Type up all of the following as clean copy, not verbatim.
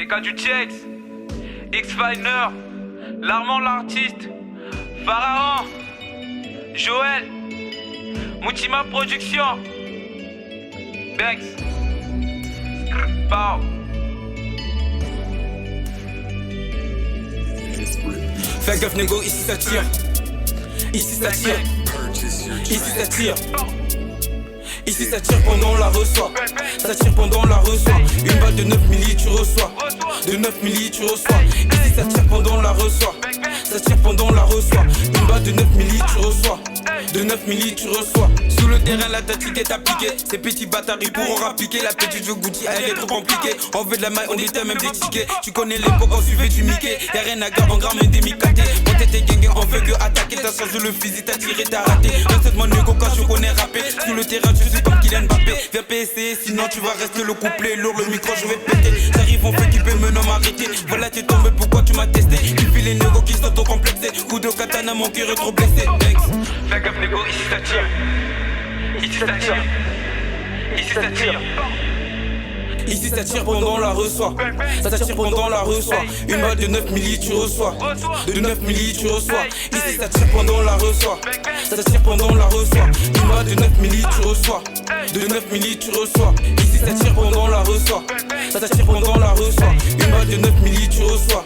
Les gars du Chex, X-Finer, L'Armand l'artiste, Pharaon, Joël, Moutima Production, Bex, Pau. Fais gaffe négo, ici ça tire. Ici ça tire. Ici ça tire. Ici ça tire pendant la reçoit. Ça tire pendant la reçoit. Une balle de 9 milli tu reçois. De 9 milli tu reçois. Ici ça tire pendant la reçoit. Ça tire pendant la reçoit. Une balle de 9 milli tu reçois. De 9 milli tu reçois. Sous le terrain la tactique est appliquée. Ces petits bâtards ils pourront rappliquer. La petite veut goûter, elle est trop compliquée. On veut de la maille, on était même des tickets. Tu connais l'époque, on suivait du Mickey. Y'a rien à garder en gramme des micatés. Quand t'étais gang, on veut que attaquer. T'as changé le physique, t'as tiré, t'as raté. Reste moi négo quand je connais rapper. Sous le terrain tu suis comme Kylian Mbappé. Viens PSC, sinon tu vas rester le couplet. Lourd le micro, je vais péter. J'arrive en fait qui peut me non m'arrêter. Voilà t'es tombé, pourquoi tu m'as testé? Tu fais les négos qui sont trop complexés. Coup de katana, mon cœur est trop blessé. Fais gaffe négo, ici ça tire. Ici ça tire. Ici ça tire. Ici ça tire pendant la reçoit. Ça tire pendant la reçoit. Une balle de 9 milli tu reçois. De 9 milli tu reçois. Ici ça tire pendant la reçoit. Ça tire pendant la reçoit. Une balle de 9 milli tu reçois. De 9 milli tu reçois. Ici ça tire pendant la reçoit. Ça tire pendant la reçoit. Une balle de 9 milli tu reçois.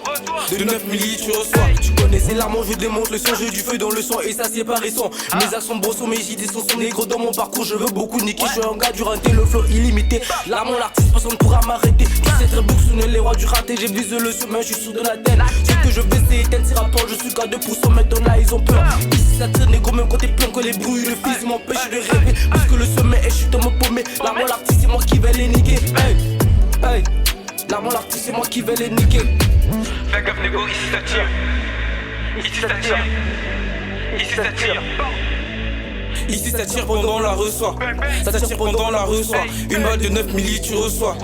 De 9 milli tu reçois. Tu connais c'est l'armement, je démonte le son, j'ai du feu dans le sang et ça c'est pas récent. Mes actions brossons, mes idées sont négro dans mon parcours, je veux beaucoup niquer. Je suis un gars du rinté, le flow illimité. L'armement, l'artiste, personne pourra m'arrêter. Tu sais très bien que ce les rois du raté, j'ai visé le sommet, je suis sous de la tête. Ce que je veux c'est éteindre ces rapports, je suis qu'à 2%, maintenant là ils ont peur. Ici ça tire négro, même quand t'es plein que les bruits, le fils m'empêche de rêver. Parce que le sommet est, je suis dans mon paumé. L'armement, l'artiste, c'est moi qui vais les niquer. Hey, hey. L'armement, l'artiste, c'est moi qui vais les niquer. Fais gaffe négo, ici ça tire. Ici ça tire. Ici ça tire. Ici ça tire pendant la reçoit. Ça tire pendant la reçoit. Une balle de 9 milli tu reçois.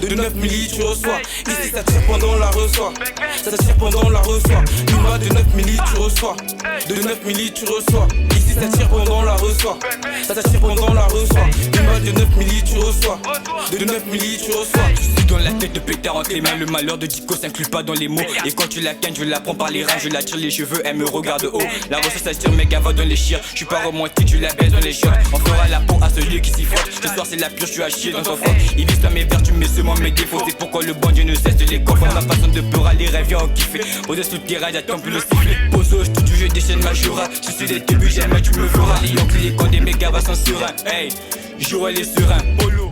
De 9 milli tu reçois. Ici ça tire pendant la reçoit. Ça tire pendant la reçoit. Une balle de 9 milli tu reçois. De 9 milli tu reçois. Ici ça tire pendant la reçoit. Ça tire pendant la reçoit. Une balle de 9 milli tu reçois. De 9 milli tu reçois. Je suis dans la tête de pétard entre les mains. Le malheur de Dico s'inclut pas dans les mots. Et quand tu la cannes, je la prends par les reins. Je la tire les cheveux, elle me regarde de haut. La ressource ça tire méga va dans les chiens. Je suis pas romantique, je la baisse dans les shots. On fera la peau à celui qui s'y frotte. Ce soir c'est la purge, tu as chier dans ton froc. Ils visent à mes vertus, mais seulement mes défauts. C'est pourquoi le bon Dieu ne cesse de les confondre. Ma façon de peur à les rêves, viens en kiffer. Au-dessus de tes rails, j'attends plus le sifflet. Pozo, je tout je déchaîne ma jura. Je suis des débuts, jamais tu me feras. Les Yankees, les condés, mes gars, sont sereins. Hey, Joël est serein. Polo.